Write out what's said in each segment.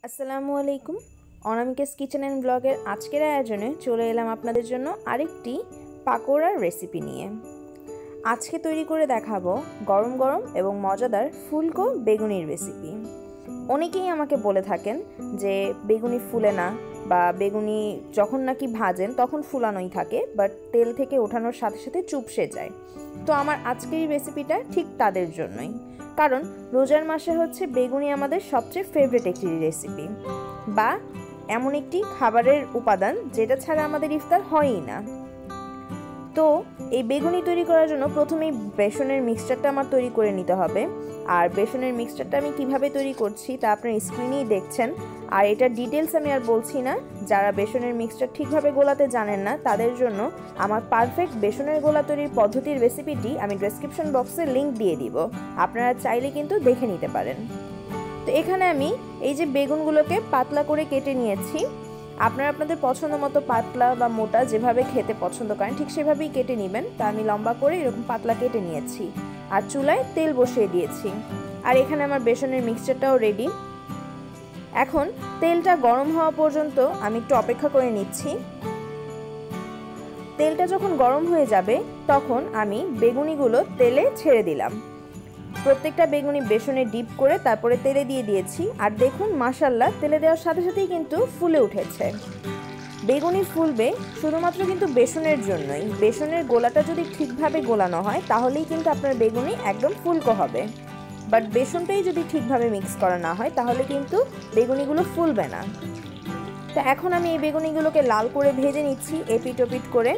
আসসালামু আলাইকুম। Anamika's kitchen and ব্লগের আজকের আয়োজনে চলে এলাম আপনাদের জন্য আরেকটি পাকোড়ার রেসিপি নিয়ে। আজকে তৈরি করে দেখাবো গরম গরম এবং মজাদার ফুলকো বেগুনির রেসিপি। অনেকেই আমাকে বলে থাকেন যে বেগুনি ফুলে না, বা বেগুনি যখন নাকি ভাজেন তখন ফুলানোই থাকে, বাট তেল থেকে ওঠানোর সাথে সাথে চুপসে যায়। তো আমার আজকের এই রেসিপিটা ঠিক তাদের জন্যই, কারণ রোজার মাসে হচ্ছে বেগুনি আমাদের সবচেয়ে ফেভারিট একটি রেসিপি, বা এমন একটি খাবারের উপাদান যেটা ছাড়া আমাদের ইফতার হয়ই না। তো এই বেগুনি তৈরি করার জন্য প্রথমেই বেসনের মিক্সচারটা আমার তৈরি করে নিতে হবে। আর বেসনের মিক্সচারটা আমি কিভাবে তৈরি করছি তা আপনার স্ক্রিনেই দেখছেন, আর এটা ডিটেলস আমি আর বলছি না। যারা বেসনের মিক্সচার ঠিকভাবে গোলাতে জানেন না তাদের জন্য আমার পারফেক্ট বেসনের গোলা তৈরির পদ্ধতির রেসিপিটি আমি ডেসক্রিপশন বক্সে লিংক দিয়ে দিব, আপনারা চাইলে কিন্তু দেখে নিতে পারেন। তো এখানে আমি এই যে বেগুনগুলোকে পাতলা করে কেটে নিয়েছি। আপনারা আপনাদের পছন্দ মতো পাতলা বা মোটা যেভাবে খেতে পছন্দ করেন ঠিক সেভাবেই কেটে নেবেন। তা আমি লম্বা করে এরকম পাতলা কেটে নিয়েছি, আর চুলায় তেল বসিয়ে দিয়েছি। আর এখানে আমার বেসনের মিক্সচারটাও রেডি। এখন তেলটা গরম হওয়া পর্যন্ত আমি একটু অপেক্ষা করে নিচ্ছি। তেলটা যখন গরম হয়ে যাবে তখন আমি বেগুনিগুলো তেলে ছেড়ে দিলাম। প্রত্যেকটা বেগুনি বেসনে ডিপ করে তারপরে তেলে দিয়ে দিয়েছি। আর দেখুন মাশাআল্লাহ, তেলে দেওয়ার সাথে সাথেই কিন্তু ফুলে উঠেছে। বেগুনি ফুলবে শুধুমাত্র কিন্তু বেসনের জন্যই। বেসনের গোলাটা যদি ঠিকভাবে গোলানো হয় তাহলেই কিন্তু আপনার বেগুনি একদম ফুলকো হবে, বাট বেসনটাই যদি ঠিকভাবে মিক্স করা না হয় তাহলে কিন্তু বেগুনিগুলো ফুলবে না। তো এখন আমি এই বেগুনিগুলোকে লাল করে ভেজে নিচ্ছি এপিট ওপিট করে।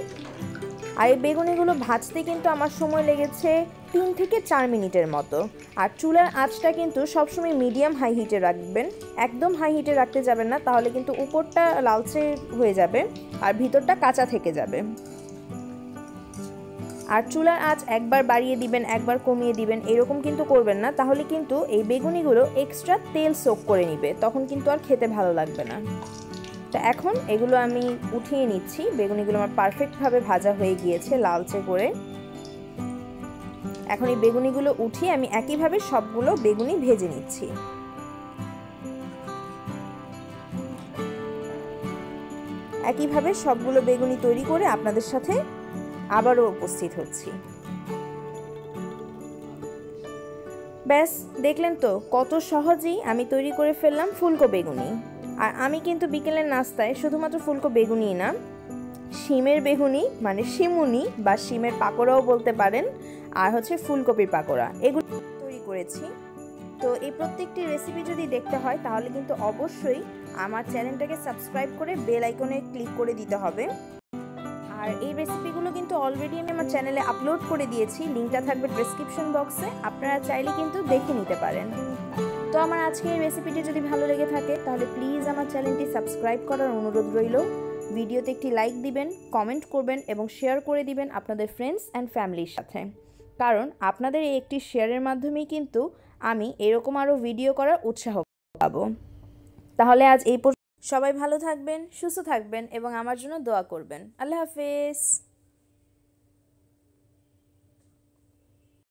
আর এই বেগুনিগুলো ভাজতে কিন্তু আমার সময় লেগেছে 3 থেকে 4 মিনিটের মতো। আর চুলার আঁচটা কিন্তু সবসময় মিডিয়াম হাই হিটে রাখবেন, একদম হাই হিটে রাখতে যাবেন না, তাহলে কিন্তু উপরটা লালচে হয়ে যাবে আর ভিতরটা কাঁচা থেকে যাবে। আর চুলার আঁচ একবার বাড়িয়ে দিবেন একবার কমিয়ে দিবেন, এরকম কিন্তু করবেন না, তাহলে কিন্তু এই বেগুনিগুলো এক্সট্রা তেল সোক করে নিবে, তখন কিন্তু আর খেতে ভালো লাগবে না। তো এখন এগুলো আমি উঠিয়ে নিচ্ছি। বেগুনিগুলো আমার পারফেক্টভাবে ভাজা হয়ে গিয়েছে লালচে করে। এখন এই বেগুনিগুলো উঠিয়ে আমি একইভাবে সবগুলো বেগুনি ভেজে নিচ্ছি। একইভাবে সবগুলো বেগুনি তৈরি করে আপনাদের সাথে আবারও উপস্থিত হচ্ছি। ব্যাস, দেখলেন তো কত সহজেই আমি তৈরি করে ফেললাম ফুলকো বেগুনি। আর আমি কিন্তু বিকেলের নাস্তায় শুধুমাত্র ফুলকো বেগুনি না, শিমের বেগুনি মানে শিমুনি বা শিমের পাকোড়াও বলতে পারেন, আর হচ্ছে ফুলকপির পাকোড়া, এগুলো তৈরি করেছি। তো এই প্রত্যেকটি রেসিপি যদি দেখতে হয় তাহলে কিন্তু অবশ্যই আমার চ্যানেলটাকে সাবস্ক্রাইব করে বেল আইকনে ক্লিক করে দিতে হবে। আর এই রেসিপিগুলো কিন্তু অলরেডি আমি আমার চ্যানেলে আপলোড করে দিয়েছি, লিঙ্কটা থাকবে ডেসক্রিপশন বক্সে, আপনারা চাইলে কিন্তু দেখে নিতে পারেন। তো আমার আজকে এই রেসিপিটি যদি ভালো লেগে থাকে তাহলে প্লিজ আমার চ্যানেলটি সাবস্ক্রাইব করার অনুরোধ রইল। ভিডিওতে একটি লাইক দিবেন, কমেন্ট করবেন এবং শেয়ার করে দিবেন আপনাদের ফ্রেন্ডস অ্যান্ড ফ্যামিলির সাথে, কারণ আপনাদের এই একটি শেয়ারের মাধ্যমেই কিন্তু আমি এরকম আরও ভিডিও করার উৎসাহ পাবো। তাহলে আজ এই পর্যন্ত, সবাই ভালো থাকবেন, সুস্থ থাকবেন এবং আমার জন্য দোয়া করবেন। আল্লাহ হাফেজ।